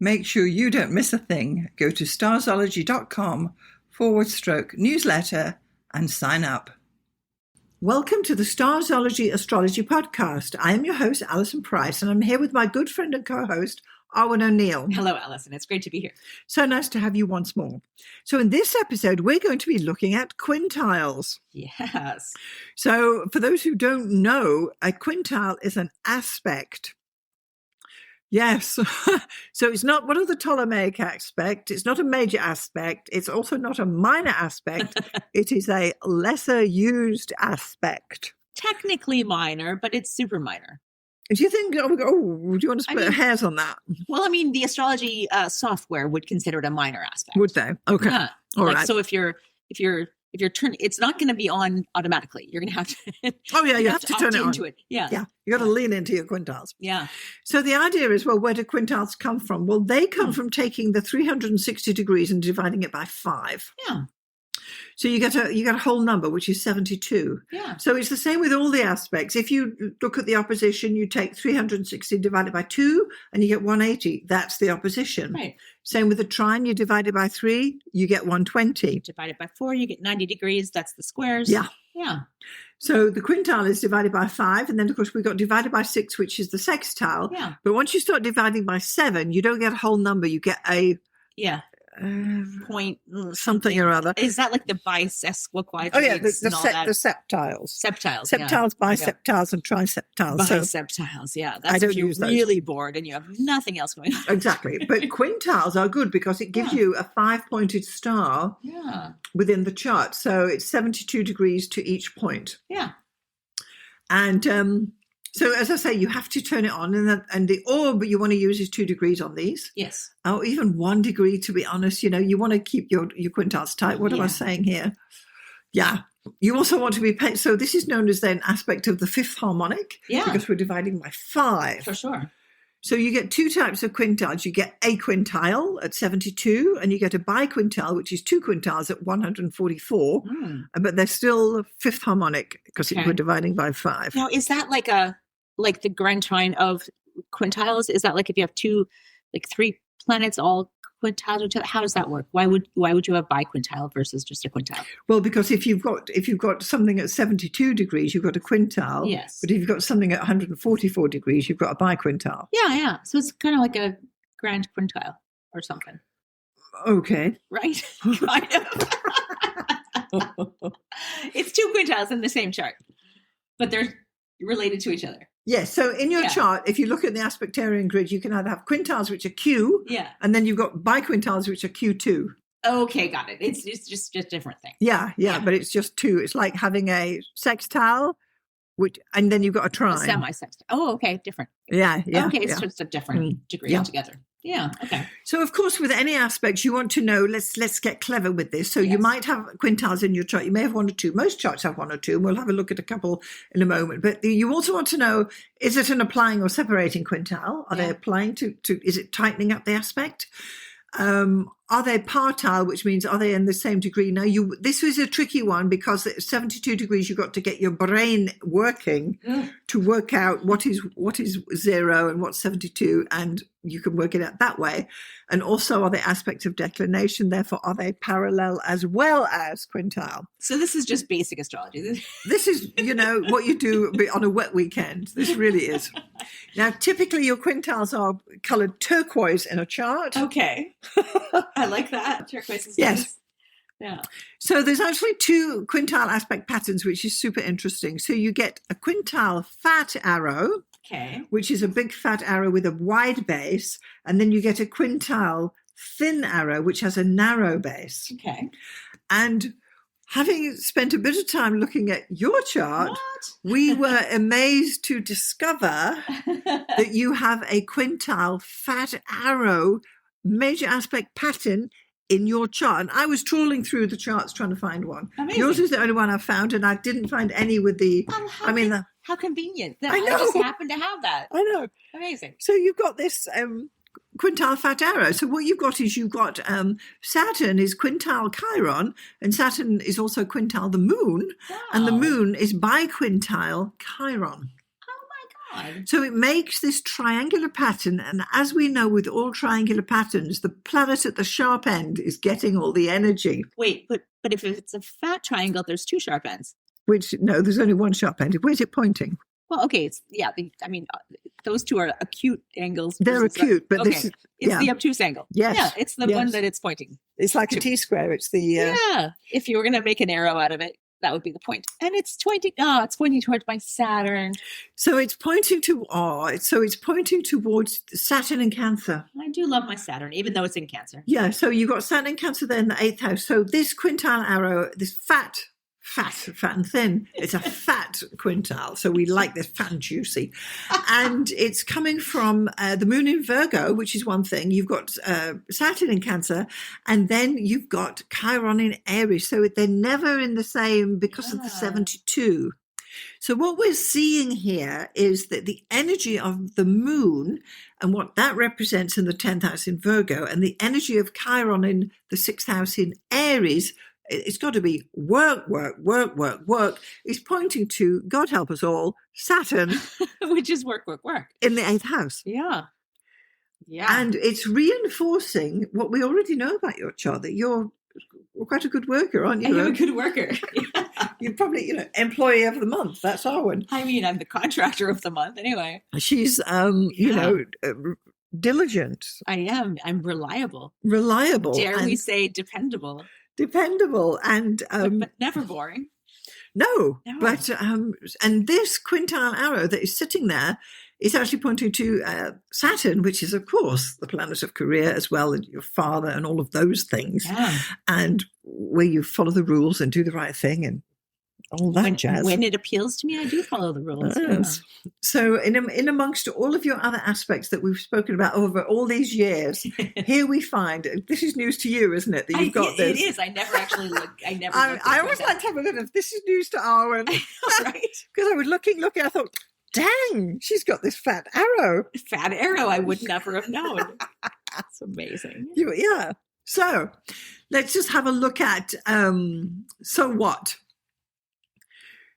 Make sure you don't miss a thing. Go to starzology.com/newsletter and sign up. Welcome to the Starzology Astrology Podcast. I am your host, Alison Price, and I'm here with my good friend and co-host, Arwyn O'Neill. Hello, Alison. It's great to be here. So nice to have you once more. So in this episode, we're going to be looking at quintiles. Yes. So for those who don't know, a quintile is an aspect. Yes. So it's not one of the Ptolemaic aspects. It's not a major aspect. It's also not a minor aspect. It is a lesser used aspect. Technically minor, but it's super minor. Do you think, do you want to split hairs on that? Well, the astrology software would consider it a minor aspect. Would they? Okay. Yeah. All right. So if you're turning, it's not going to be on automatically. You're going to have to. You have to turn it on. Into it. Yeah. Yeah. You got to lean into your quintiles. Yeah. So the idea is, well, where do quintiles come from? Well, they come from taking the 360 degrees and dividing it by 5. Yeah. So you get a whole number, which is 72. Yeah. So it's the same with all the aspects. If you look at the opposition, you take 360 divided by 2 and you get 180. That's the opposition. Right. Same with the trine, you divide it by 3, you get 120. Divided by 4, you get 90 degrees. That's the squares. Yeah. Yeah. So the quintile is divided by 5. And then, of course, we've got divided by 6, which is the sextile. Yeah. But once you start dividing by 7, you don't get a whole number. You get a... Yeah. Point something or other. Is that like the bisesquiquadrates? Oh yeah, the septiles. Septiles, biseptiles, and triseptiles. Biseptiles, yeah. That's if you're really bored and you have nothing else going on. Exactly. But quintiles are good because it gives you a 5-pointed star within the chart. So it's 72 degrees to each point. Yeah. And so, as I say, you have to turn it on, and the orb you want to use is 2 degrees on these. Yes. Oh, even 1 degree, to be honest. You want to keep your quintiles tight. What am I saying here? Yeah. You also want to be paid. So this is known as an aspect of the 5th harmonic. Yeah. Because we're dividing by 5. For sure. So you get 2 types of quintiles. You get a quintile at 72, and you get a bi-quintile, which is 2 quintiles at 144. But they're still 5th harmonic because we're dividing by 5. Now, is that like the grand trine of quintiles? Is that like if you have 3 planets all quintiles? How does that work? Why would you have bi-quintile versus just a quintile? Well, because if you've got something at 72 degrees, you've got a quintile. Yes. But if you've got something at 144 degrees, you've got a bi-quintile. Yeah. So it's kind of like a grand quintile or something. Okay. Right? Kind of. It's 2 quintiles in the same chart, but they're related to each other. Yes. So in your chart, if you look at the aspectarian grid, you can either have quintiles, which are Q, and then you've got biquintiles, which are Q2. Okay, got it. It's just a different thing. Yeah, but it's just 2. It's like having a sextile, and then you've got a trine. Semi-sextile. Oh, okay, different. Yeah. Okay, it's just a different degree altogether. Yeah, okay. So, of course, with any aspects, you want to know, let's get clever with this. So you might have quintiles in your chart. You may have 1 or 2. Most charts have 1 or 2, and we'll have a look at a couple in a moment. But you also want to know, is it an applying or separating quintile? Are they applying to is it tightening up the aspect? Are they partile, which means are they in the same degree? Now, this was a tricky one because at 72 degrees, you've got to get your brain working to work out what is 0 and what's 72, and you can work it out that way. And also, are they aspects of declination? Therefore, are they parallel as well as quintile? So this is just basic astrology. This is, what you do on a wet weekend. This really is. Now, typically, your quintiles are colored turquoise in a chart. Okay. I like that. Turquoise is yes. Nice. Yeah. So there's actually 2 quintile aspect patterns, which is super interesting. So you get a quintile fat arrow, which is a big fat arrow with a wide base, and then you get a quintile thin arrow, which has a narrow base. Okay. And having spent a bit of time looking at your chart, we were amazed to discover that you have a quintile fat arrow major aspect pattern in your chart. And I was trawling through the charts trying to find one. Amazing. Yours is the only one I found, and I didn't find any with the... how convenient. I know. I just happen to have that. I know. Amazing. So you've got this quintile fat arrow. So what you've got is Saturn is quintile Chiron, and Saturn is also quintile the moon, and the moon is biquintile Chiron. Oh my God. So it makes this triangular pattern. And as we know with all triangular patterns, the planet at the sharp end is getting all the energy. Wait, but if it's a fat triangle, there's two sharp ends. Which, no, there's only one sharp end. Where's it pointing? Well, okay. Those two are acute angles. They're acute, but this is, it's the obtuse angle. Yes. Yeah, it's the one that it's pointing. It's like a T-square. It's the... Yeah. If you were going to make an arrow out of it, that would be the point. And it's pointing towards my Saturn. So it's pointing to, it's pointing towards Saturn and Cancer. I do love my Saturn, even though it's in Cancer. Yeah, so you've got Saturn and Cancer there in the 8th house. So this quintile arrow, this fat and thin, it's a fat quintile. So we like this fat and juicy. And it's coming from the moon in Virgo, which is one thing. You've got Saturn in Cancer, and then you've got Chiron in Aries. So they're never in the same because of the 72. So what we're seeing here is that the energy of the moon and what that represents in the 10th house in Virgo and the energy of Chiron in the 6th house in Aries, it's got to be work, is pointing to, God help us all, Saturn. Which is work. In the 8th house. Yeah. Yeah. And it's reinforcing what we already know about your chart, that you're quite a good worker, aren't you? I'm a good worker. You're probably, employee of the month. That's Arwyn. I mean, I'm the contractor of the month anyway. She's, diligent. I am. I'm reliable. Dare we say dependable. And but never boring. No. But and this quintile arrow that is sitting there is actually pointing to Saturn, which is of course the planet of career as well, and your father and all of those things, and where you follow the rules and do the right thing and all that jazz. When it appeals to me, I do follow the rules. Yes. Yeah. So in amongst all of your other aspects that we've spoken about over all these years, here we find, this is news to you, isn't it? That you've got this. It is. I never actually looked. I always like to have a bit of, this is news to Arwyn. Right. Because I was looking, I thought, dang, she's got this fat arrow. Fat arrow, I would never have known. That's amazing. Yeah. So let's just have a look at, so what?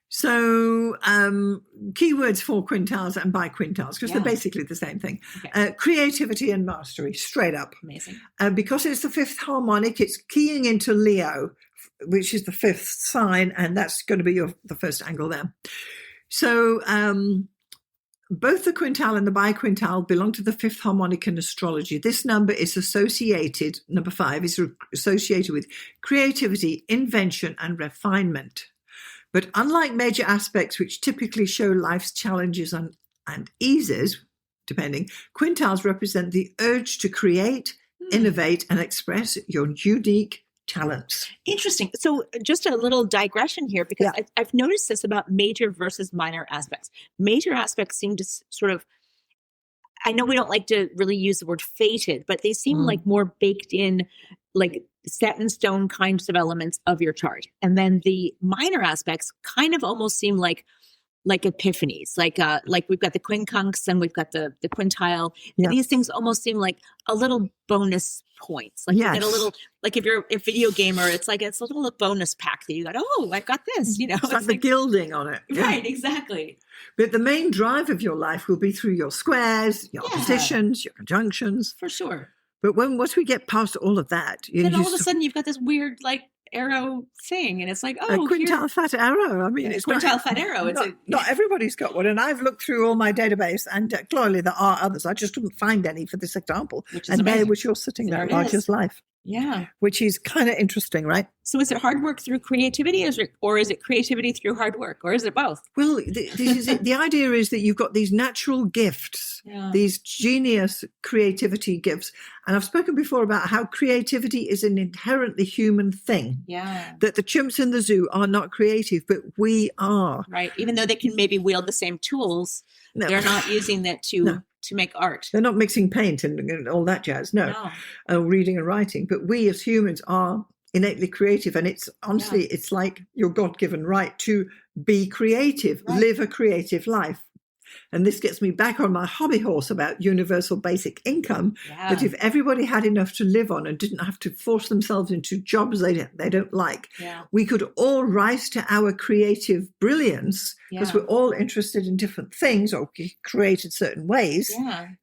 So keywords for quintiles and bi-quintiles, because they're basically the same thing. Okay. Creativity and mastery, straight up. Amazing. Because it's the 5th harmonic, it's keying into Leo, which is the 5th sign, and that's going to be the first angle there. So both the quintile and the bi-quintile belong to the 5th harmonic in astrology. This number is associated, number 5, is associated with creativity, invention, and refinement. But unlike major aspects, which typically show life's challenges and eases, depending, quintiles represent the urge to create, innovate, and express your unique talents. Interesting. So just a little digression here, because I've noticed this about major versus minor aspects. Major aspects seem to sort of, I know we don't like to really use the word fated, but they seem like more baked in, like set in stone kinds of elements of your chart. And then the minor aspects kind of almost seem like epiphanies, like we've got the quincunx and we've got the quintile. And these things almost seem like a little bonus points. Like you get a little, like if you're a video gamer, it's a little bonus pack that you got, oh, I got this, It's like the gilding on it. Right, exactly. But the main drive of your life will be through your squares, your oppositions, your conjunctions. For sure. But once we get past all of that, then all of a sudden you've got this weird arrow thing, and it's like, oh, a quintile fat arrow. I mean, it's quintile fat arrow. Not everybody's got one, and I've looked through all my database, and clearly there are others. I just couldn't find any for this example, and there was yours sitting there, large as life. Yeah, which is kind of interesting, right? So is it hard work through creativity, or is it creativity through hard work, or is it both? Well, this is it. The idea is that you've got these natural gifts, these genius creativity gifts. And I've spoken before about how creativity is an inherently human thing. Yeah. That the chimps in the zoo are not creative, but we are. Right. Even though they can maybe wield the same tools, they're not using that to make art. They're not mixing paint and all that jazz. No. Reading and writing. But we as humans are innately creative. And it's honestly, it's like your God-given right to be creative, live a creative life. and this gets me back on my hobby horse about universal basic income, that if everybody had enough to live on and didn't have to force themselves into jobs they don't like, we could all rise to our creative brilliance, because we're all interested in different things or created certain ways.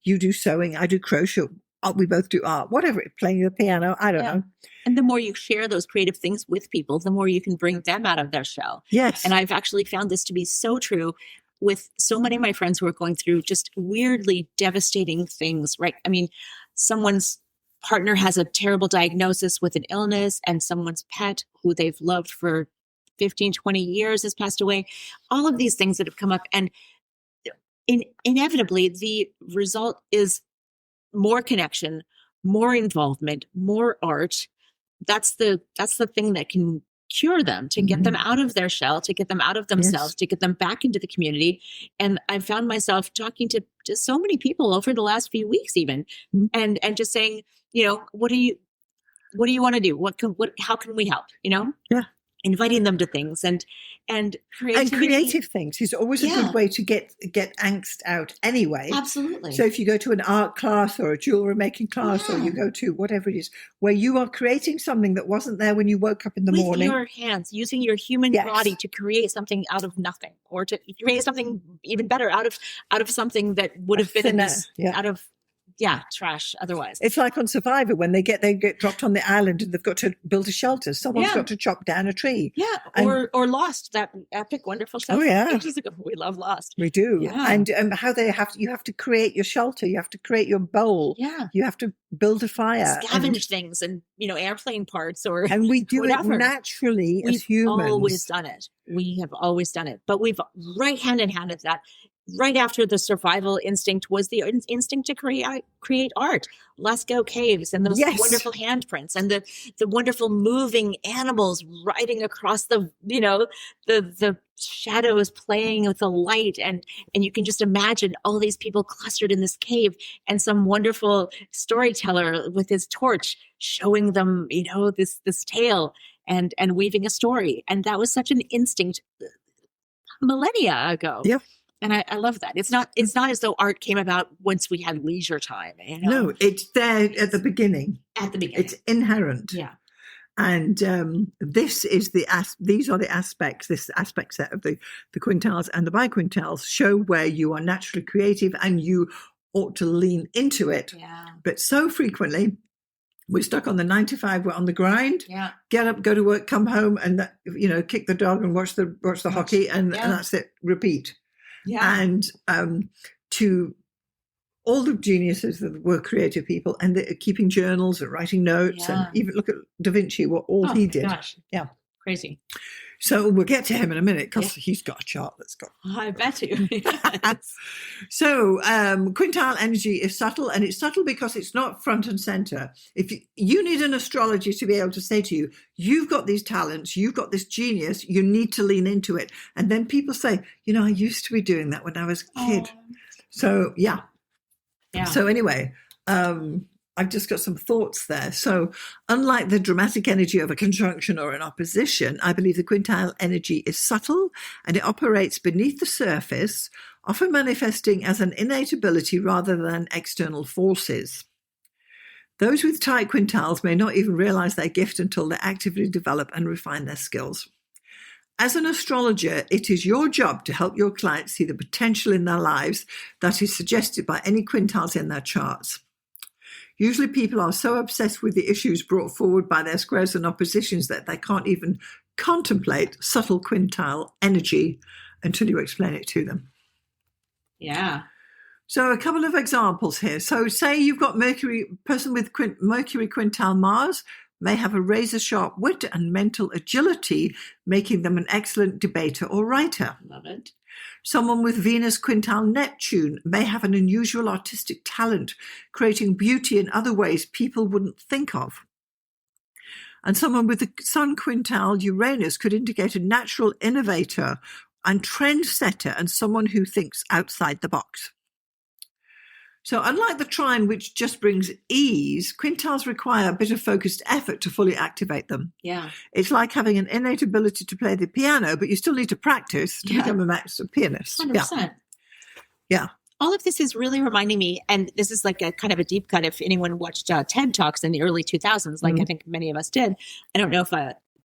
You do sewing, I do crochet, we both do art, whatever, playing the piano, I don't know. And the more you share those creative things with people, the more you can bring them out of their shell. Yes. And I've actually found this to be so true with so many of my friends who are going through just weirdly devastating things, right? I mean, someone's partner has a terrible diagnosis with an illness, and someone's pet who they've loved for 15, 20 years has passed away. All of these things that have come up. And inevitably, the result is more connection, more involvement, more art. That's the thing that can cure them, to get them out of their shell, to get them out of themselves, to get them back into the community. And I found myself talking to just so many people over the last few weeks, even, and just saying, what do you want to do? How can we help? Inviting them to things and creative things is always a good way to get angst out anyway. Absolutely. So if you go to an art class or a jewelry making class, or you go to whatever it is, where you are creating something that wasn't there when you woke up in the morning. With your hands, using your human body to create something out of nothing, or to create something even better out of something that would have been out of trash otherwise. It's like on Survivor when they get dropped on the island and they've got to build a shelter. Someone's got to chop down a tree. Yeah, or Lost, that epic, wonderful show. Oh yeah, ages ago. We love Lost. We do. Yeah. And how you have to create your shelter. You have to create your bowl. Yeah. You have to build a fire. Scavenge things and airplane parts and we do whatever. It naturally as We've humans. always done it. We have always done it. But we've right hand in hand with that. Right after the survival instinct was the instinct to create art. Lascaux caves and those wonderful handprints and the wonderful moving animals riding across the shadows playing with the light, and you can just imagine all these people clustered in this cave, and some wonderful storyteller with his torch showing them this tale and weaving a story. And that was such an instinct millennia ago. Yeah. And I love that. It's not as though art came about once we had leisure time. No, it's there at the beginning. It's inherent. Yeah. And these are the aspects. This aspect set of the quintiles and the bi-quintiles show where you are naturally creative and you ought to lean into it. Yeah. But so frequently we're stuck on the 9 to 5. We're on the grind. Yeah. Get up, go to work, come home, and kick the dog and watch the hockey, and that's it. Repeat. Yeah. And to all the geniuses that were creative people, and they're keeping journals and writing notes, and even look at Da Vinci, what all he did. Gosh. Yeah. Crazy. So we'll get to him in a minute because he's got a chart that's got. I bet you. So quintile energy is subtle, and it's subtle because it's not front and center. If you need an astrologer to be able to say to you, you've got these talents, you've got this genius, you need to lean into it. And then people say, I used to be doing that when I was a kid. So yeah. So anyway, I've just got some thoughts there. So unlike the dramatic energy of a conjunction or an opposition, I believe the quintile energy is subtle and it operates beneath the surface, often manifesting as an innate ability rather than external forces. Those with tight quintiles may not even realize their gift until they actively develop and refine their skills. As an astrologer, it is your job to help your clients see the potential in their lives that is suggested by any quintiles in their charts. Usually people are so obsessed with the issues brought forward by their squares and oppositions that they can't even contemplate subtle quintile energy until you explain it to them. Yeah. So a couple of examples here. So say you've got person with Mercury quintile Mars may have a razor-sharp wit and mental agility, making them an excellent debater or writer. Love it. Someone with Venus quintile Neptune may have an unusual artistic talent, creating beauty in other ways people wouldn't think of. And someone with the Sun quintile Uranus could indicate a natural innovator and trendsetter and someone who thinks outside the box. So unlike the trine, which just brings ease, quintiles require a bit of focused effort to fully activate them. Yeah. It's like having an innate ability to play the piano, but you still need to practice to become a master pianist. 100%. Yeah. Yeah. All of this is really reminding me, and this is like a kind of a deep cut. If anyone watched TED Talks in the early 2000s, like I think many of us did, I don't know if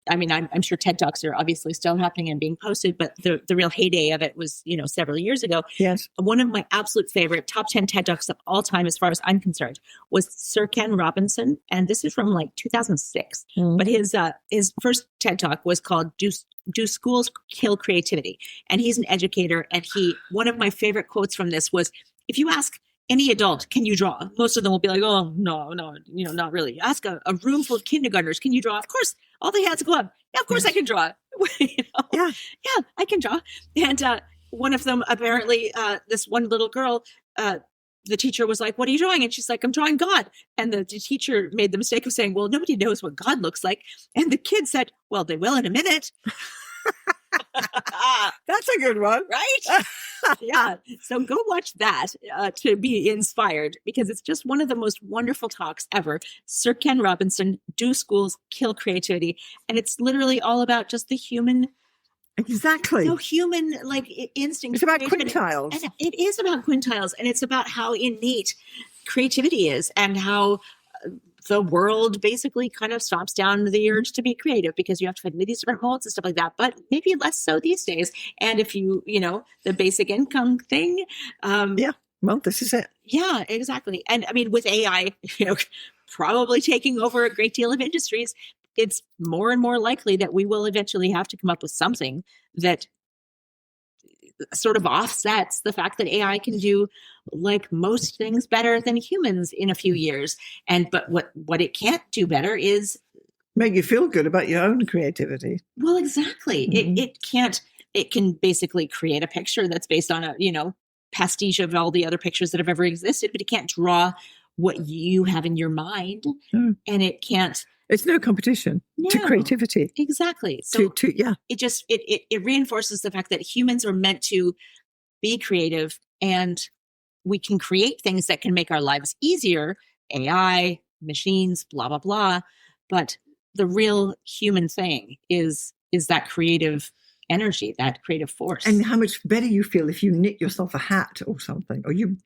I'm sure TED Talks are obviously still happening and being posted, but the real heyday of it was, several years ago. Yes. One of my absolute favorite top 10 TED Talks of all time, as far as I'm concerned, was Sir Ken Robinson. And this is from like 2006. But his first TED Talk was called Do Schools Kill Creativity? And he's an educator. And one of my favorite quotes from this was, if you ask any adult, can you draw? Most of them will be like, oh, no, not really. You ask a room full of kindergartners, can you draw? Of course, all the hands go up. Yeah, of course I can draw. Yeah, I can draw. And one of them, apparently, this one little girl, the teacher was like, what are you drawing? And she's like, I'm drawing God. And the teacher made the mistake of saying, well, nobody knows what God looks like. And the kid said, well, they will in a minute. That's a good one. Right? Yeah. So go watch that to be inspired, because it's just one of the most wonderful talks ever. Sir Ken Robinson, Do Schools Kill Creativity? And it's literally all about just the human. Exactly. So human, like instinct. It's about quintiles. And it is about quintiles. And it's about how innate creativity is, and how the world basically kind of stops down the urge to be creative, because you have to fit into these different molds and stuff like that, but maybe less so these days. And if the basic income thing. Yeah, well, this is it. Yeah, exactly. And I mean, with AI, probably taking over a great deal of industries, it's more and more likely that we will eventually have to come up with something that sort of offsets the fact that AI can do like most things better than humans in a few years. But what it can't do better is make you feel good about your own creativity. Well, exactly. It can basically create a picture that's based on a, pastiche of all the other pictures that have ever existed, but it can't draw what you have in your mind. And it can't. It's no competition to creativity. Exactly. So yeah. It reinforces the fact that humans are meant to be creative, and we can create things that can make our lives easier. AI, machines, blah, blah, blah. But the real human thing is that creative energy, that creative force. And how much better you feel if you knit yourself a hat or something, or you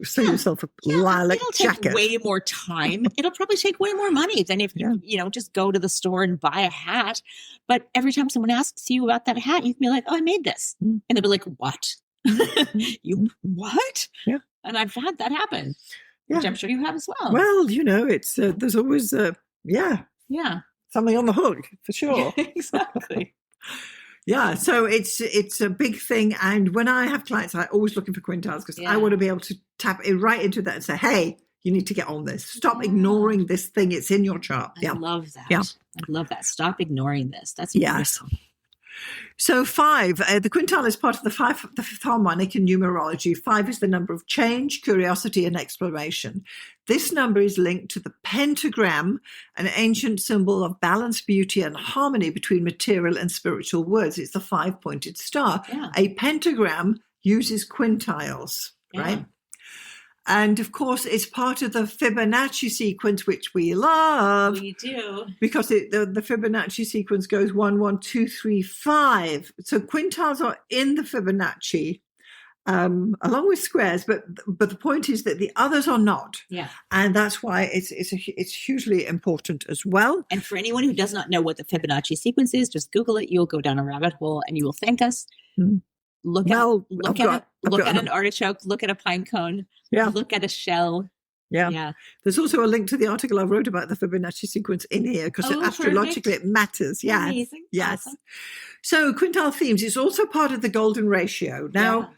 sew yourself a lilac jacket. It'll take way more time. It'll probably take way more money than if you just go to the store and buy a hat. But every time someone asks you about that hat, you can be like, oh, I made this. And they'll be like, what? You what? Yeah. And I've had that happen, which I'm sure you have as well. Well, it's there's always something on the hook for sure. Exactly. Yeah, so it's a big thing. And when I have clients, I'm always looking for quintiles, because I want to be able to tap it right into that and say, hey, you need to get on this. Stop ignoring this thing. It's in your chart. I love that. Yeah. I love that. Stop ignoring this. That's wonderful. So 5, the quintile is part of the fifth harmonic in numerology. 5 is the number of change, curiosity, and exploration. This number is linked to the pentagram, an ancient symbol of balance, beauty, and harmony between material and spiritual worlds. It's the 5-pointed star. Yeah. A pentagram uses quintiles, right? And of course, it's part of the Fibonacci sequence, which we love. We do. Because the Fibonacci sequence goes 1, 1, 2, 3, 5. So quintiles are in the Fibonacci, along with squares, but the point is that the others are not. Yeah. And that's why it's hugely important as well. And for anyone who does not know what the Fibonacci sequence is, just Google it. You'll go down a rabbit hole and you will thank us. Look at an artichoke, look at a pine cone, look at a shell. Yeah. There's also a link to the article I wrote about the Fibonacci sequence in here, because astrologically it matters. Yeah. Amazing. Yes. Awesome. So quintile themes is also part of the golden ratio. Now,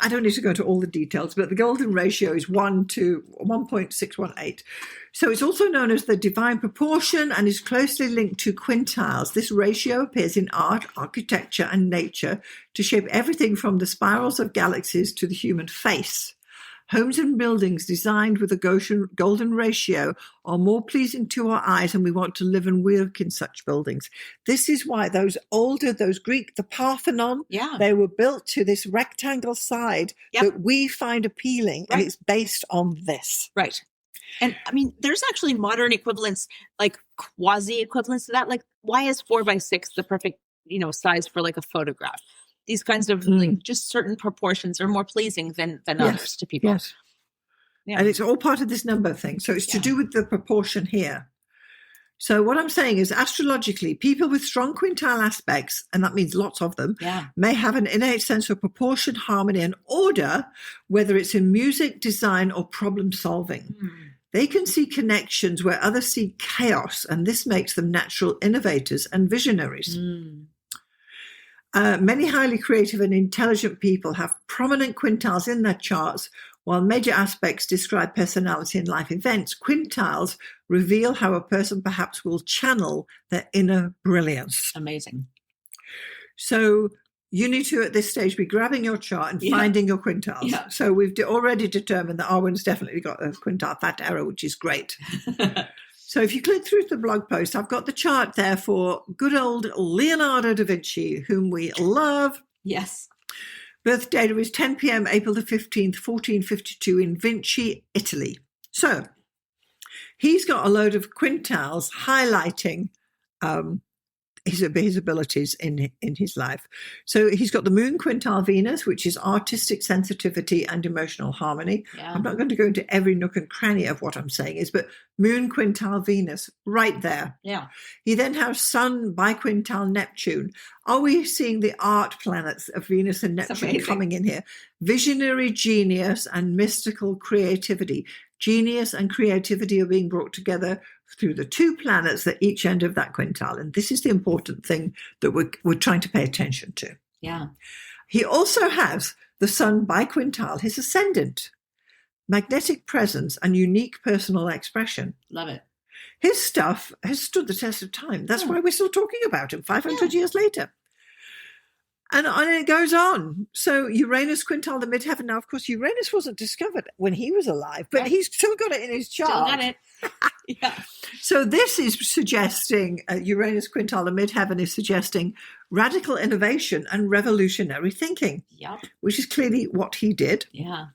I don't need to go into all the details, but the golden ratio is 1 to 1.618. So it's also known as the divine proportion and is closely linked to quintiles. This ratio appears in art, architecture, and nature to shape everything from the spirals of galaxies to the human face. Homes and buildings designed with a golden ratio are more pleasing to our eyes, and we want to live and work in such buildings. This is why those Greek, the Parthenon, they were built to this rectangle side that we find appealing, and it's based on this. Right. And I mean, there's actually modern equivalents, like quasi equivalents to that. Like, why is 4 by 6 the perfect, size for like a photograph? these kinds of like just certain proportions are more pleasing than others to people. Yes. Yeah. And it's all part of this number thing. So it's to do with the proportion here. So what I'm saying is, astrologically, people with strong quintile aspects, and that means lots of them, may have an innate sense of proportion, harmony, and order, whether it's in music, design, or problem solving. They can see connections where others see chaos, and this makes them natural innovators and visionaries. Many highly creative and intelligent people have prominent quintiles in their charts. While major aspects describe personality and life events, quintiles reveal how a person perhaps will channel their inner brilliance. Amazing. So you need to, at this stage, be grabbing your chart and finding your quintiles. Yeah. So we've already determined that Arwyn's definitely got a quintile fat arrow, which is great. So if you click through to the blog post, I've got the chart there for good old Leonardo da Vinci, whom we love. Yes. Birth date is 10 p.m. April the 15th, 1452 in Vinci, Italy. So he's got a load of quintiles highlighting his abilities in his life. So he's got the moon quintile Venus, which is artistic sensitivity and emotional harmony. Yeah. I'm not going to go into every nook and cranny of what I'm saying is, but moon quintile Venus right there. Yeah. He then has sun biquintile Neptune. Are we seeing the art planets of Venus and Neptune coming in here? Visionary genius and mystical creativity. Genius and creativity are being brought together through the two planets at each end of that quintile. And this is the important thing that we're trying to pay attention to. Yeah. He also has the sun biquintile, his ascendant, magnetic presence and unique personal expression. Love it. His stuff has stood the test of time. That's why we're still talking about him 500 years later. And it goes on. So Uranus quintile the midheaven. Now, of course, Uranus wasn't discovered when he was alive, but he's still got it in his chart. Still got it. Yeah. So this is suggesting, Uranus quintile the midheaven is suggesting radical innovation and revolutionary thinking, which is clearly what he did. Yeah.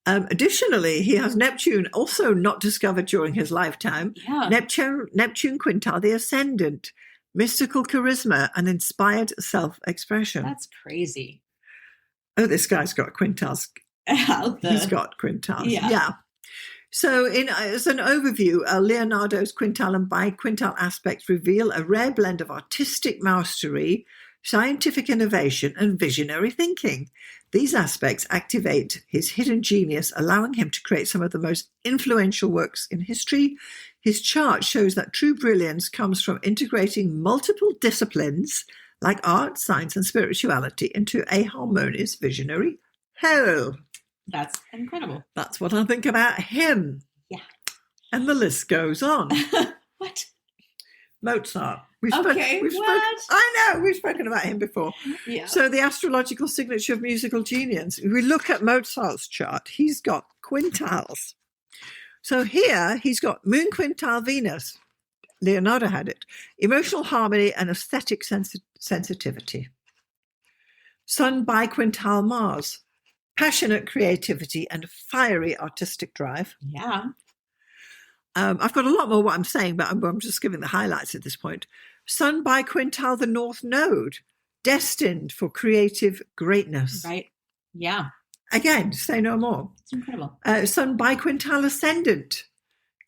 Additionally, he has Neptune, also not discovered during his lifetime. Yeah. Neptune quintile the ascendant. Mystical charisma and inspired self-expression. That's crazy. Oh, this guy's got quintiles. He's got quintiles. Yeah. So as an overview, Leonardo's quintile and biquintile aspects reveal a rare blend of artistic mastery, scientific innovation, and visionary thinking. These aspects activate his hidden genius, allowing him to create some of the most influential works in history. His chart shows that true brilliance comes from integrating multiple disciplines like art, science, and spirituality into a harmonious visionary whole. That's incredible. That's what I think about him. Yeah. And the list goes on. What? Mozart. We've I know, we've spoken about him before. Yeah. So the astrological signature of musical genius. If we look at Mozart's chart, he's got quintiles. So here he's got moon quintile Venus. Leonardo had it. Emotional harmony and aesthetic sensitivity. Sun biquintile Mars. Passionate creativity and fiery artistic drive. Yeah. I've got a lot more what I'm saying, but I'm just giving the highlights at this point. Sun biquintile the North Node. Destined for creative greatness. Right. Yeah. Again, say no more. It's incredible. Sun biquintile ascendant,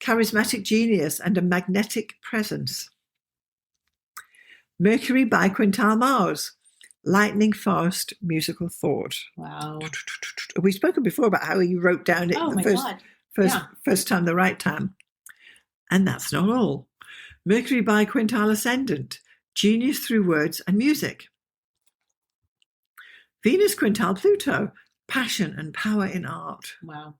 charismatic genius and a magnetic presence. Mercury biquintile Mars, lightning fast musical thought. Wow. We've spoken before about how he wrote down it first time, the right time. And that's not all. Mercury biquintile ascendant, genius through words and music. Venus quintile Pluto, passion and power in art. Wow.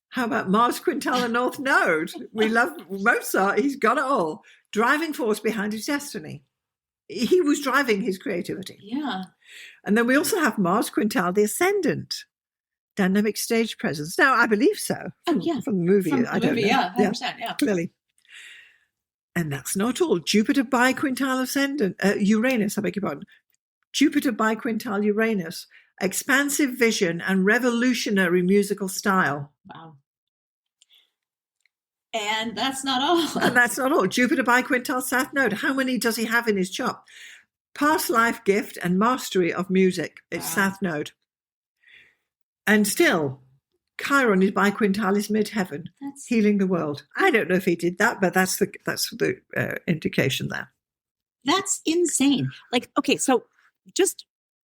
How about Mars quintile the North Node? We love Mozart. He's got it all. Driving force behind his destiny. He was driving his creativity. Yeah. And then we also have Mars quintile the Ascendant. Dynamic stage presence. Now, I believe so. From the movie. From the movie, 100%, yeah. Clearly. And that's not all. Jupiter biquintile Ascendant. Uranus, I beg your pardon. Jupiter biquintile Uranus. Expansive vision and revolutionary musical style. Wow. And that's not all. And that's not all. Jupiter biquintile South Node. How many does he have in his chart? past life gift and mastery of music. It's South Node. And still, Chiron is bi-quintile, is mid-heaven, healing the world. I don't know if he did that, but that's the indication there. That's insane. Like, okay, so just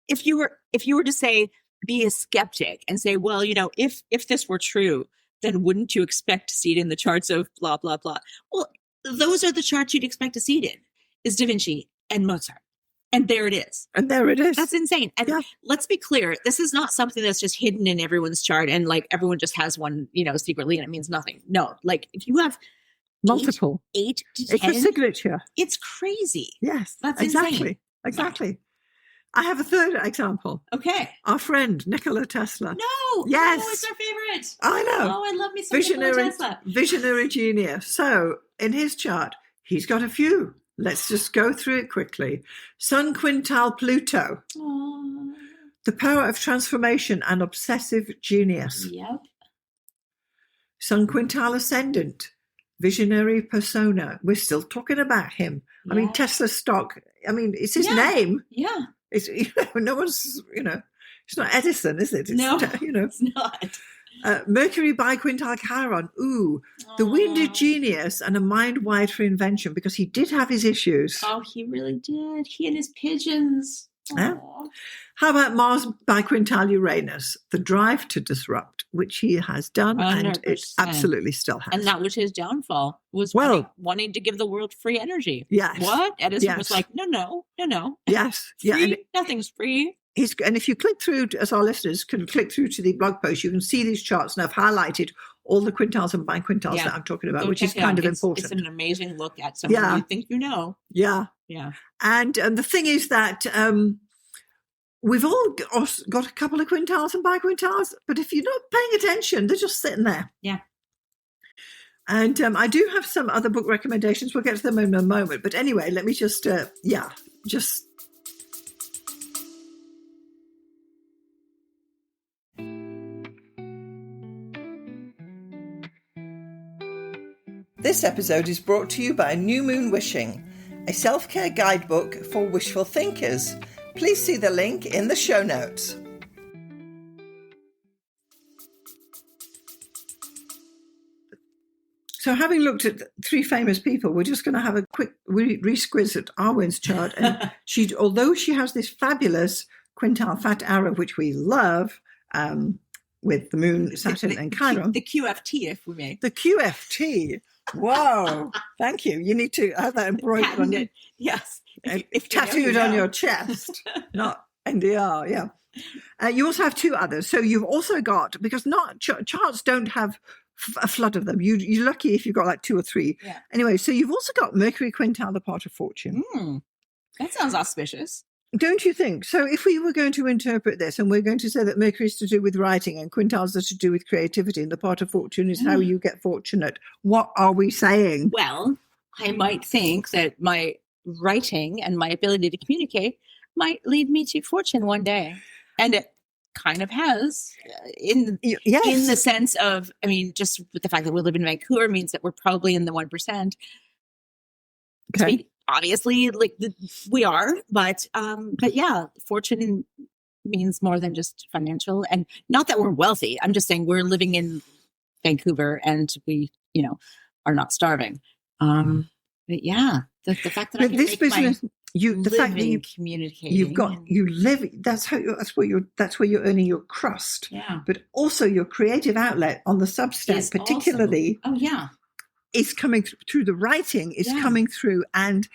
if you were to say, be a skeptic and say, well, if this were true, then wouldn't you expect to see it in the charts of blah, blah, blah? Well, those are the charts you'd expect to see it in, is Da Vinci and Mozart. And there it is. That's insane. And let's be clear, this is not something that's just hidden in everyone's chart and like everyone just has one, secretly, and it means nothing. No, like if you have multiple, 8 to 10, it's a signature. It's crazy. Yes, that's exactly. insane. Exactly. I have a third example. Okay. Our friend, Nikola Tesla. No. Yes. No, it's our favorite. I know. Oh, I love me some Nikola Tesla. Visionary genius. So in his chart, he's got a few. Let's just go through it quickly. Sun quintile Pluto. Aww. The power of transformation and obsessive genius. Yep. Sun quintile ascendant. Visionary persona. We're still talking about him. Yeah. I mean, Tesla stock. I mean, it's his name. Yeah. It's no one's. It's not Edison, is it? No, it's not. Mercury bi-quintile Chiron. Ooh, the wounded genius and a mind wide for invention, because he did have his issues. Oh, he really did. He and his pigeons. How about Mars bi-quintile Uranus? The drive to disrupt, which he has done, 100%. And it absolutely still has. And that was his downfall, was wanting to give the world free energy. Yes. What? Edison was like, no. Yes. Free, nothing's free. And if you click through, as our listeners can click through to the blog post, you can see these charts, and I've highlighted all the quintiles and bi-quintiles that I'm talking about, which is kind of important. It's an amazing look at something you think you know. Yeah. Yeah. And the thing is that we've all got a couple of quintiles and bi-quintiles, but if you're not paying attention, they're just sitting there. Yeah. And I do have some other book recommendations. We'll get to them in a moment. But anyway, let me just. This episode is brought to you by New Moon Wishing, a self-care guidebook for wishful thinkers. Please see the link in the show notes. So having looked at 3 famous people, we're just going to have a quick re-squiz at Arwyn's chart. And although she has this fabulous quintile fat arrow, which we love, with the moon, Saturn and Chiron. The QFT, if we may. The QFT. Wow. Thank you. You need to have that embroidered on you. Yes. If tattooed on your chest, not NDR. Yeah. You also have 2 others. So you've also got, because charts don't have a flood of them. You're lucky if you've got like 2 or 3. Yeah. Anyway, so you've also got Mercury quintile, the part of fortune. That sounds auspicious. Don't you think? So if we were going to interpret this, and we're going to say that Mercury is to do with writing and quintiles are to do with creativity, and the part of fortune is how you get fortunate, what are we saying? Well, I might think that my writing and my ability to communicate might lead me to fortune one day. And it kind of has, in the sense of, I mean, just with the fact that we live in Vancouver means that we're probably in the 1%. Okay. Obviously, like we are, but yeah, fortune means more than just financial, and not that we're wealthy. I'm just saying we're living in Vancouver and we, are not starving. But yeah, the fact that I can this make business, the fact that you communicate, you live. That's where you're earning your crust. Yeah, but also your creative outlet on the Substack, particularly. Is coming through the writing, is coming through, and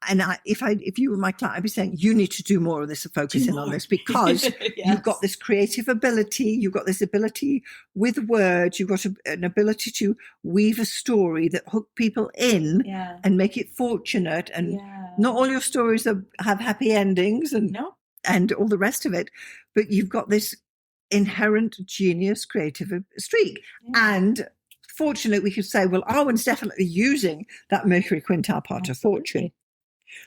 if you were my client, I'd be saying you need to do more of this and focus in on this, because you've got this creative ability, you've got this ability with words, you've got an ability to weave a story that hook people in and make it fortunate, and not all your stories have happy endings and all the rest of it, but you've got this inherent genius creative streak. And fortunately, we could say, well, Arwyn's definitely using that Mercury quintile part of fortune.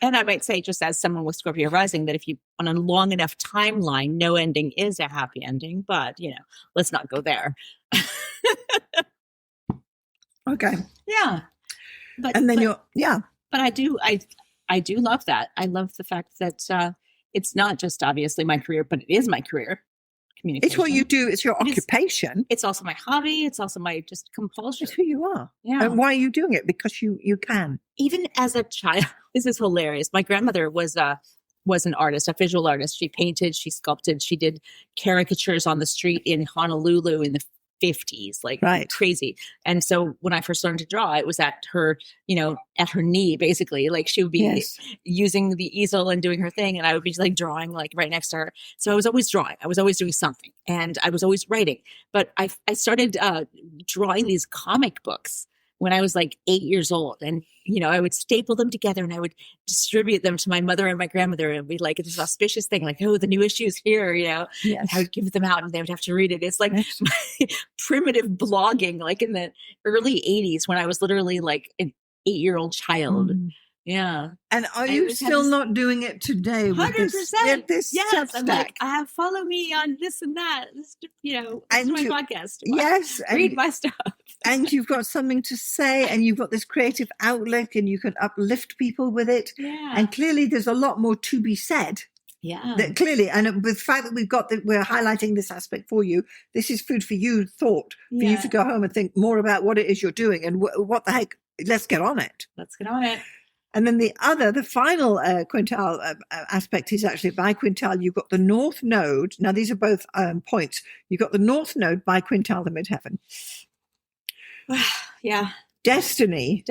And I might say, just as someone with Scorpio rising, that if you, on a long enough timeline, no ending is a happy ending, but, let's not go there. Okay. Yeah. But I I do love that. I love the fact that it's not just obviously my career, but it is my career. Communication. It's what you do. It's your occupation. It's also my hobby. It's also my just compulsion. It's who you are. Yeah. And why are you doing it? Because you can. Even as a child, this is hilarious. My grandmother was an artist, a visual artist. She painted, she sculpted, she did caricatures on the street in Honolulu in the 50s, like crazy. And so when I first learned to draw, it was at her, at her knee, basically. Like she would be using the easel and doing her thing. And I would be like drawing like right next to her. So I was always drawing. I was always doing something. And I was always writing. But I started drawing these comic books when I was like 8 years old. And, I would staple them together and I would distribute them to my mother and my grandmother. And we'd like, this auspicious thing, like, oh, the new issue's here, And I would give them out and they would have to read it. It's like my primitive blogging, like in the early 80s when I was literally like an 8-year-old child. Yeah. And are you still not doing it today? 100%. This yes. I'm Substack? like, follow me on this and that. This, and my podcast. Yes. Read my stuff. And you've got something to say and you've got this creative outlet and you can uplift people with it. Yeah. And clearly there's a lot more to be said. Yeah. That clearly, and with the fact that we're highlighting this aspect for you, this is food for you, thought, for you to go home and think more about what it is you're doing and what the heck, let's get on it. Let's get on it. And then the final quintile aspect is actually by quintile. You've got the North Node. Now, these are both points. You've got the North Node by quintile, the midheaven. Yeah. Destiny.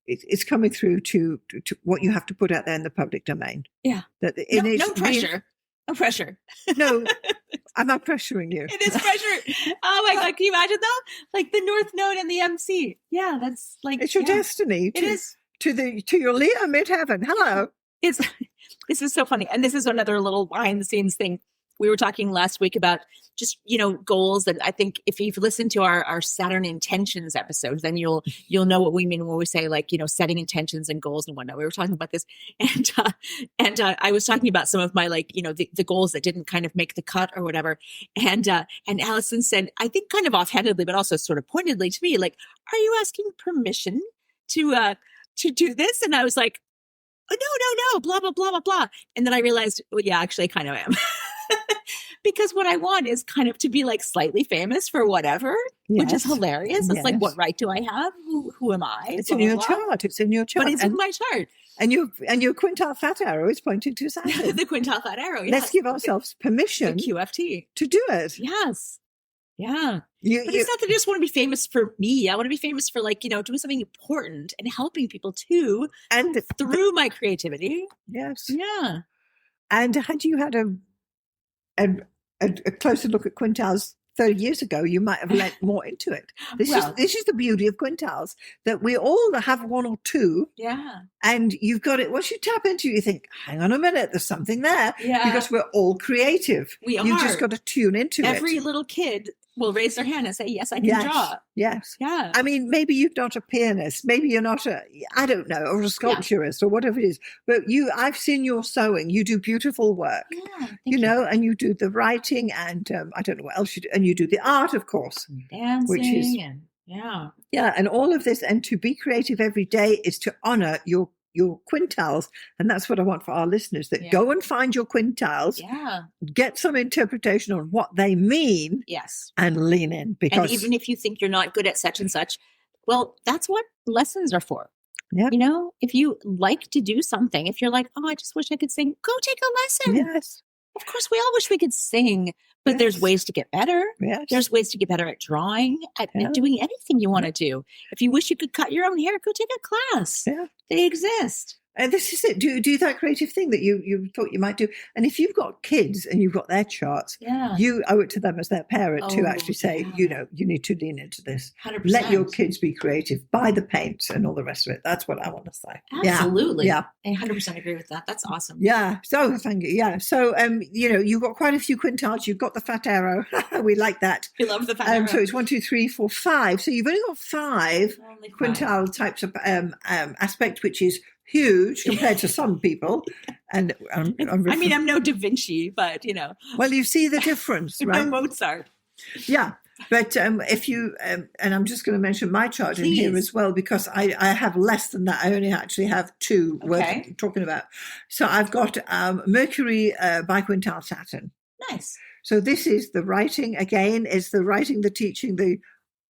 It's coming through to what you have to put out there in the public domain. Yeah. No pressure. No pressure. No, I'm not pressuring you. It is pressure. Oh my God. Can you imagine though? Like the North Node and the MC. Yeah. That's like. It's your destiny. It is. To your Leo midheaven. Hello. This is so funny. And this is another little behind the scenes thing. We were talking last week about just, goals. And I think if you've listened to our Saturn intentions episodes, then you'll know what we mean when we say like, setting intentions and goals and whatnot. We were talking about this and I was talking about some of my like, the goals that didn't kind of make the cut or whatever. And Allison said, I think kind of offhandedly, but also sort of pointedly to me, like, are you asking permission to do this? And I was like, oh, no, blah, blah, blah, blah, blah. And then I realized, well, yeah, actually I kind of am. Because what I want is kind of to be like slightly famous for whatever, which is hilarious. It's like, what right do I have? Who am I? It's in your chart. It's in your chart. But it's in my chart. And your quintile fat arrow is pointing to Saturn. The quintile fat arrow, yes. Let's give ourselves permission. The QFT. To do it. Yes. Yeah. But it's not that I just want to be famous for me. I want to be famous for like, doing something important and helping people too. And through my creativity. Yes. Yeah. And had you had a closer look at quintiles 30 years ago, you might have let more into it. This is the beauty of quintiles, that we all have one or two. Yeah. And you've got it. Once you tap into it, you think, hang on a minute, there's something there. Yeah. Because we're all creative. We are. You've just got to tune into it. Every little kid will raise their hand and say, yes, I can draw. Yes. Yeah. I mean, maybe you're not a pianist. Maybe you're not I don't know, or a sculpturist or whatever it is. But I've seen your sewing. You do beautiful work, and you do the writing and I don't know what else you do. And you do the art, of course. Dancing. Yeah. And all of this. And to be creative every day is to honor your quintiles. And that's what I want for our listeners, that go and find your quintiles, get some interpretation on what they mean, and lean in. Because and even if you think you're not good at such and such, well, that's what lessons are for. Yeah. If you like to do something, if you're like, oh, I just wish I could sing, go take a lesson. Yes. Of course, we all wish we could sing, but there's ways to get better. Yes. There's ways to get better at drawing, at doing anything you want to do. If you wish you could cut your own hair, go take a class. Yeah. They exist. And this is it. Do that creative thing that you thought you might do. And if you've got kids and you've got their charts, you owe it to them as their parent to actually say, you need to lean into this. 100%. Let your kids be creative. Buy the paints and all the rest of it. That's what I want to say. Absolutely. Yeah. I 100% agree with that. That's awesome. Yeah. So thank you. Yeah. So, you've got quite a few quintiles. You've got the fat arrow. We like that. We love the fat arrow. So it's 1, 2, 3, 4, 5. So you've only got 5 quintile types of aspect, which is huge compared to some people. And I'm no Da Vinci, but Well, you see the difference, right? No Mozart. Yeah. But if you, and I'm just going to mention my chart in here as well, because I have less than that. I only actually have two worth talking about. So I've got Mercury bi-quintile Saturn. Nice. So this is the writing, again, is the writing, the teaching, the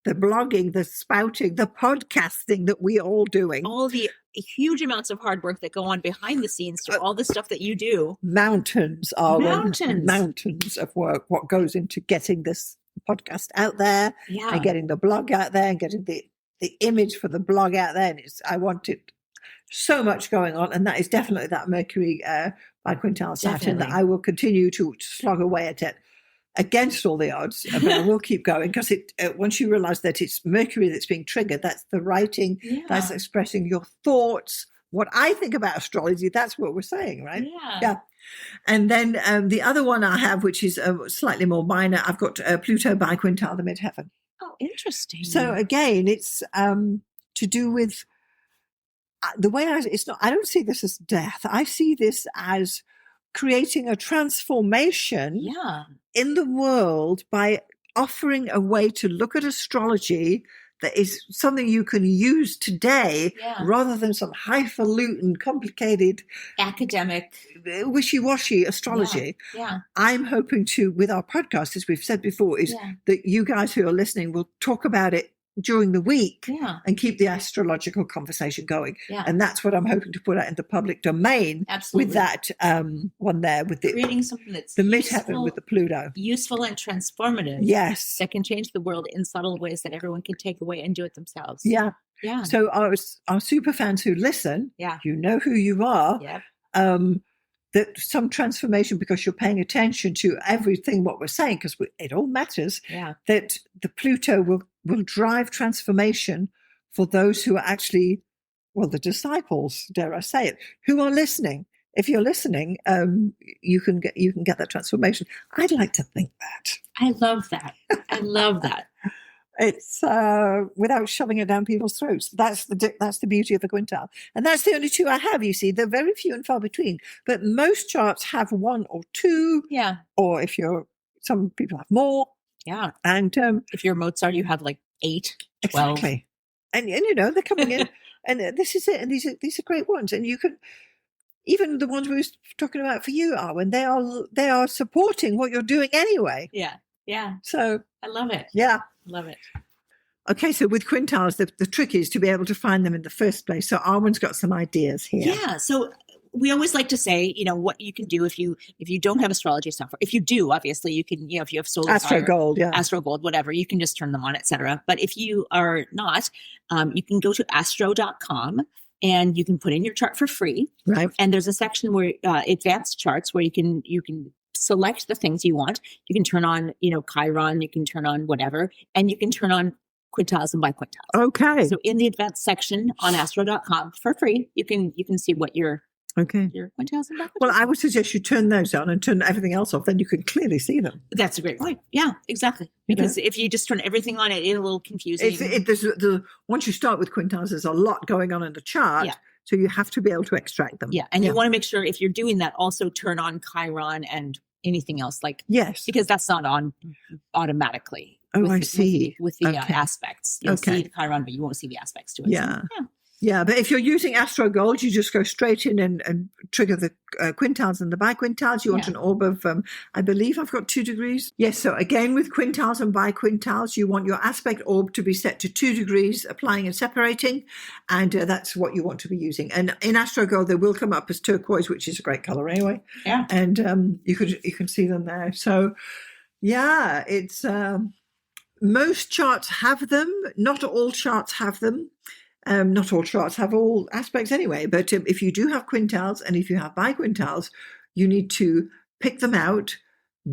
blogging, the spouting, the podcasting that we all doing. All the huge amounts of hard work that go on behind the scenes to all the stuff that you do. Mountains of work, what goes into getting this podcast out there and getting the blog out there and getting the image for the blog out there. And I wanted so much going on. And that is definitely that Mercury bi-quintile Saturn that I will continue to slog away at it against all the odds, but I will keep going because once you realize that it's Mercury that's being triggered, that's the writing, that's expressing your thoughts, what I think about astrology, that's what we're saying, right? Yeah. And then the other one I have, which is slightly more minor, I've got Pluto bi-quintile, the midheaven. Oh, interesting. So again, it's to do with the way I don't see this as death. I see this as creating a transformation in the world by offering a way to look at astrology that is something you can use today rather than some highfalutin, complicated, academic, wishy-washy astrology. I'm hoping to, with our podcast, as we've said before, is that you guys who are listening will talk about it during the week and keep the astrological conversation going. And that's what I'm hoping to put out in the public domain with that one there, with creating something that's the midheaven with the Pluto. Useful and transformative. Yes. That can change the world in subtle ways that everyone can take away and do it themselves. Yeah. So our super fans who listen, you know who you are. That some transformation, because you're paying attention to everything what we're saying, because it all matters, that the Pluto will drive transformation for those who are actually, well, the disciples, dare I say it, who are listening. If you're listening, you can get that transformation. I'd like to think that. I love that. I love that. It's without shoving it down people's throats. That's the beauty of a quintile. And that's the only two I have, you see. They're very few and far between. But most charts have one or two. Or some people have more. And if you're Mozart, you have like 8, 12. Exactly. And they're coming in. And this is it. And these are great ones. And you can, even the ones we were talking about for you, Arwyn, they are supporting what you're doing anyway. So I love it. Love it. Okay, so with quintiles, the trick is to be able to find them in the first place. So Arwyn's got some ideas here. So we always like to say, what you can do if you don't have astrology software. If you do, obviously you can, if you have solar Astro Gold, Astro Gold, whatever, you can just turn them on, etc. But if you are not, you can go to astro.com and you can put in your chart for free. Right. And there's a section where advanced charts where you can select the things you want. You can turn on, Chiron, you can turn on whatever, and you can turn on quintiles and bi-quintiles. Okay. So in the advanced section on astro.com for free, you can see what your quintiles and bi-quintiles. Well, I would suggest you turn those on and turn everything else off, then you can clearly see them. That's a great point. Yeah, exactly. Because if you just turn everything on, it's a little confusing. Once you start with quintiles, there's a lot going on in the chart. So you have to be able to extract them. And you want to make sure if you're doing that, also turn on Chiron and anything else because that's not on automatically. I see. With the aspects. You'll see the Chiron, but you won't see the aspects to it. Yeah, but if you're using Astro Gold, you just go straight in and trigger the quintiles and the bi-quintiles. You want an orb of, I believe I've got 2 degrees. Yes, so again with quintiles and bi-quintiles, you want your aspect orb to be set to 2 degrees, applying and separating, and that's what you want to be using. And in Astro Gold, they will come up as turquoise, which is a great color anyway. And you can see them there. So it's most charts have them. Not all charts have them. Not all charts have all aspects anyway, but if you do have quintiles and if you have bi-quintiles, you need to pick them out,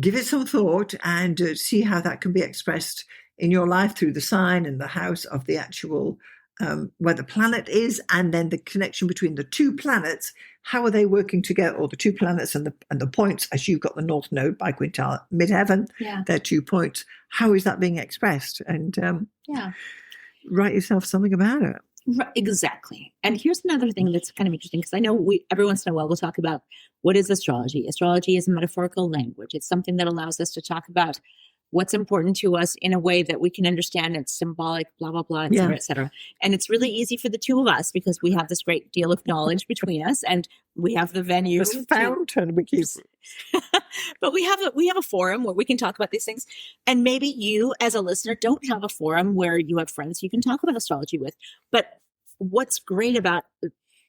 give it some thought, and see how that can be expressed in your life through the sign and the house of the actual, where the planet is, and then the connection between the two planets. How are they working together, or the two planets and the points, as you've got the North Node bi-quintile midheaven, they're 2 points. How is that being expressed? And write yourself something about it. Right, exactly. And here's another thing that's kind of interesting, because I know every once in a while we'll talk about what is astrology. Astrology is a metaphorical language. It's something that allows us to talk about what's important to us in a way that we can understand. It's symbolic, blah, blah, blah, et cetera, et cetera. And it's really easy for the two of us because we have this great deal of knowledge between us, and we have the venue. This fountain we keep. But we have a forum where we can talk about these things. And maybe you as a listener don't have a forum where you have friends you can talk about astrology with. But what's great about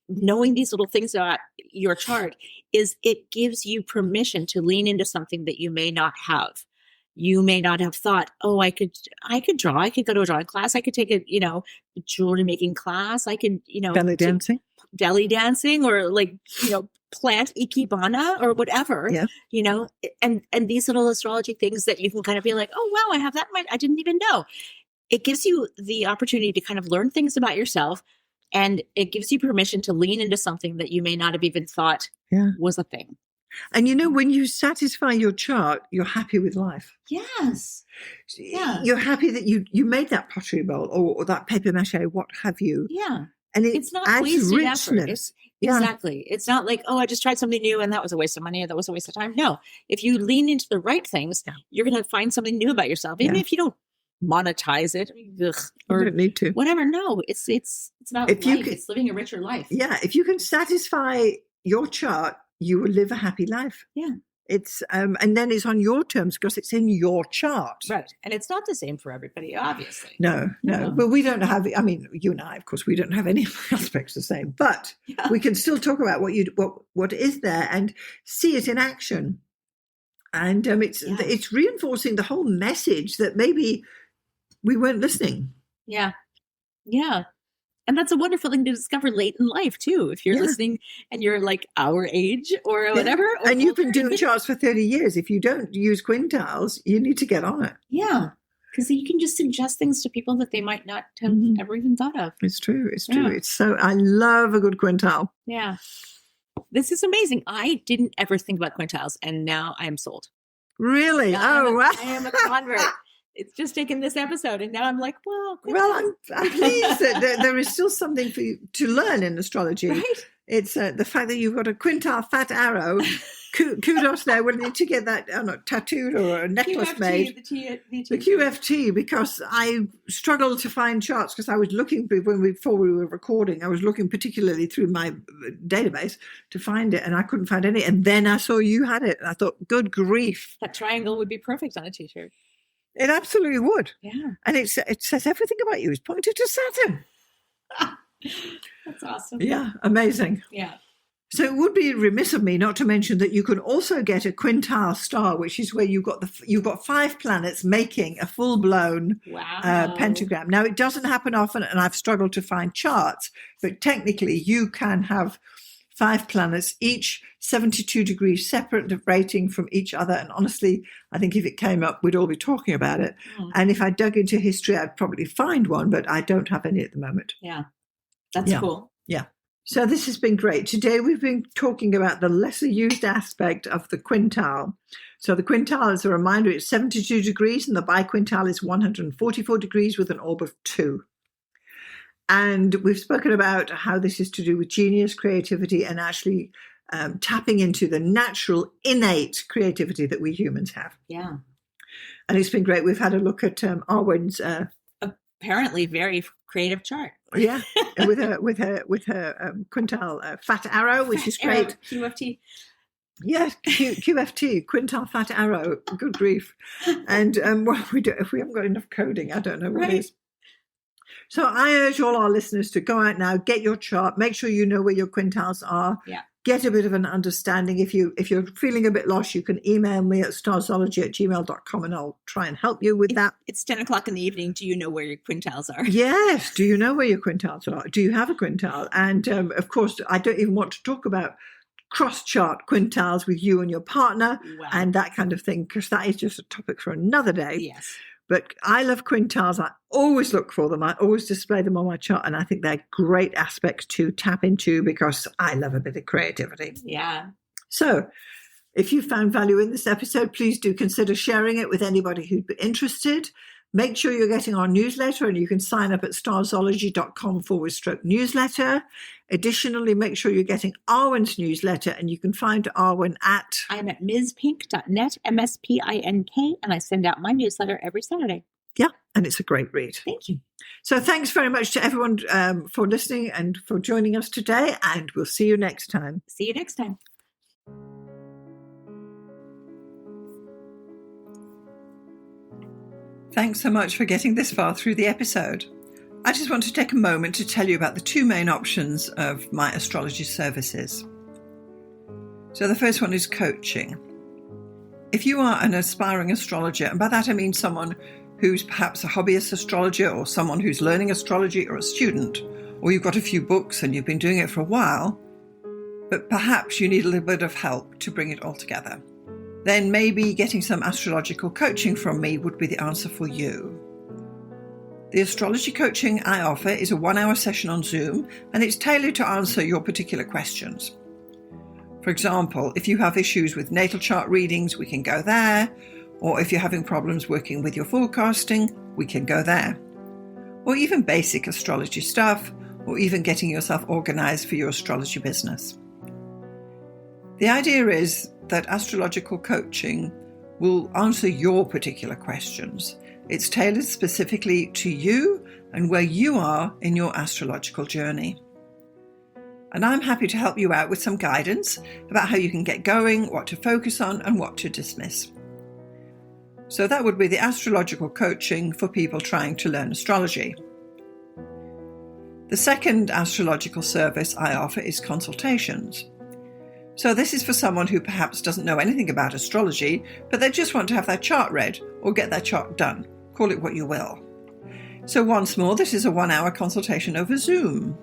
knowing these little things about your chart is it gives you permission to lean into something that you may not have. You may not have thought, oh, I could draw. I could go to a drawing class. I could take a, jewelry making class. I could, belly dancing or plant ikebana or whatever, and these little astrology things that you can kind of be like, oh, wow, I have that in mind. I didn't even know. It gives you the opportunity to kind of learn things about yourself, and it gives you permission to lean into something that you may not have even thought was a thing. And when you satisfy your chart, you're happy with life. Yes. Yeah. You're happy that you made that pottery bowl or that paper mache, what have you. Yeah. And it's not adds wasted effort. richness. Exactly. It's not like, oh, I just tried something new and that was a waste of money or that was a waste of time. No. If you lean into the right things, you're going to find something new about yourself. Even if you don't monetize it or don't need to. Whatever. No, it's not life. It's living a richer life. Yeah. If you can satisfy your chart, you will live a happy life. Yeah. It's and then it's on your terms because it's in your chart. Right. And it's not the same for everybody, obviously. No. But we don't have, you and I, of course, we don't have any aspects the same, but we can still talk about what is there and see it in action. And it's reinforcing the whole message that maybe we weren't listening. Yeah. Yeah. And that's a wonderful thing to discover late in life, too. If you're listening and you're like our age or whatever. Or and you've been doing charts for 30 years. If you don't use quintiles, you need to get on it. Yeah. Because you can just suggest things to people that they might not have ever even thought of. It's true. It's true. Yeah. I love a good quintile. Yeah. This is amazing. I didn't ever think about quintiles, and now I am sold. Really? Wow. I am a convert. It's just taken this episode, and now I'm like, well, I'm pleased that there is still something for you to learn in astrology. Right? It's the fact that you've got a quintile fat arrow. Kudos there. We'll need to get that tattooed or a necklace QFT, made. The QFT, because I struggled to find charts because I was looking before we were recording. I was looking particularly through my database to find it, and I couldn't find any. And then I saw you had it, and I thought, good grief. That triangle would be perfect on a t-shirt. It absolutely would. Yeah. And it says everything about you is pointed to Saturn. That's awesome. Yeah, amazing. Yeah. So it would be remiss of me not to mention that you can also get a quintile star, which is where you've got 5 planets making a full-blown pentagram. Now, it doesn't happen often, and I've struggled to find charts, but technically you can have 5 planets, each 72 degrees separate rating from each other. And honestly, I think if it came up, we'd all be talking about it. And if I dug into history, I'd probably find one, but I don't have any at the moment. Yeah, that's cool. Yeah. So this has been great. Today we've been talking about the lesser used aspect of the quintile. So the quintile, as a reminder, it's 72 degrees, and the biquintile is 144 degrees with an orb of 2. And we've spoken about how this is to do with genius, creativity, and actually tapping into the natural, innate creativity that we humans have. Yeah. And it's been great. We've had a look at Arwynne's apparently very creative chart. Yeah, with her quintile fat arrow, which is great. QFT. Yes, QFT, quintile fat arrow. Good grief! And we do if we haven't got enough coding, I don't know what it is. So I urge all our listeners to go out now, get your chart, make sure you know where your quintiles are. Yeah. Get a bit of an understanding. If you're feeling a bit lost, you can email me at starzology@gmail.com and I'll try and help you with that. It's 10 o'clock in the evening. Do you know where your quintiles are? Yes. Do you know where your quintiles are? Do you have a quintile? And of course, I don't even want to talk about cross-chart quintiles with you and your partner and that kind of thing, because that is just a topic for another day. Yes. But I love quintiles. I always look for them. I always display them on my chart. And I think they're great aspects to tap into because I love a bit of creativity. Yeah. So if you found value in this episode, please do consider sharing it with anybody who'd be interested. Make sure you're getting our newsletter, and you can sign up at starzology.com/newsletter. Additionally, make sure you're getting Arwyn's newsletter, and you can find Arwyn at... I am at mspink.net, MSPINK, and I send out my newsletter every Saturday. Yeah, and it's a great read. Thank you. So thanks very much to everyone for listening and for joining us today, and we'll see you next time. See you next time. Thanks so much for getting this far through the episode. I just want to take a moment to tell you about the two main options of my astrology services. So the first one is coaching. If you are an aspiring astrologer, and by that I mean someone who's perhaps a hobbyist astrologer or someone who's learning astrology or a student, or you've got a few books and you've been doing it for a while, but perhaps you need a little bit of help to bring it all together, then maybe getting some astrological coaching from me would be the answer for you. The astrology coaching I offer is a 1-hour session on Zoom, and it's tailored to answer your particular questions. For example, if you have issues with natal chart readings, we can go there. Or if you're having problems working with your forecasting, we can go there. Or even basic astrology stuff, or even getting yourself organized for your astrology business. The idea is that astrological coaching will answer your particular questions. It's tailored specifically to you and where you are in your astrological journey. And I'm happy to help you out with some guidance about how you can get going, what to focus on, and what to dismiss. So that would be the astrological coaching for people trying to learn astrology. The second astrological service I offer is consultations. So this is for someone who perhaps doesn't know anything about astrology, but they just want to have their chart read or get their chart done. Call it what you will. So once more, this is a 1-hour consultation over Zoom.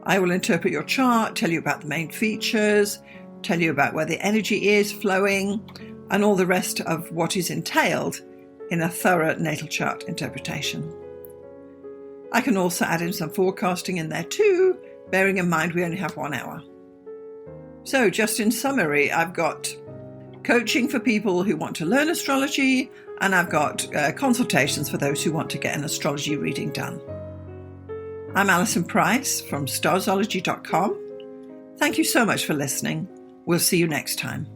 I will interpret your chart, tell you about the main features, tell you about where the energy is flowing, and all the rest of what is entailed in a thorough natal chart interpretation. I can also add in some forecasting in there too, bearing in mind we only have 1 hour. So just in summary, I've got coaching for people who want to learn astrology, and I've got consultations for those who want to get an astrology reading done. I'm Alison Price from Starzology.com. Thank you so much for listening. We'll see you next time.